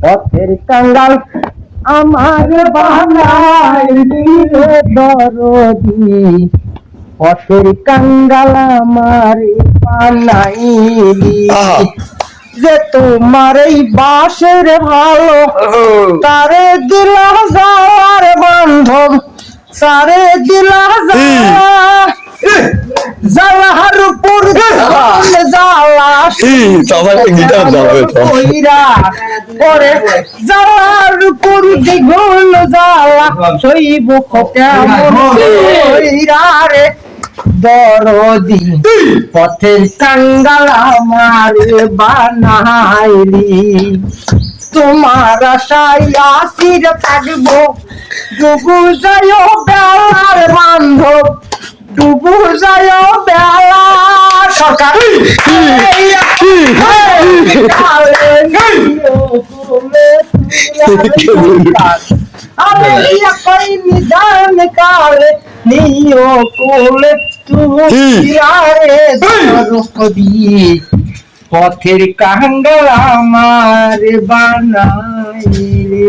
পথের কাঙ্গাল আমার বানাইলি রে দরদি, পথের কাঙ্গাল আমার বানাইলি। যে তোমার এই বাসের ভালো তারে দিলা যাওয়ার বান্ধব, সারে দিলা জ্বালার উপর জ্বালা কইরা পরে জ্বালার উপর দ্বিগুণ জ্বালা সইব কেমন কইরা রে দরদি, পথের কাঙ্গাল আমার বানাইলি। তোমার আশায় আসির থাকবো ডুবু যায় বেলার বান্ধব, ডুবু যায় বেলা সরকার আমি নিদান কালে নিও কোলে তুমি পথের কাঙ্গাল আমার বানাইলি।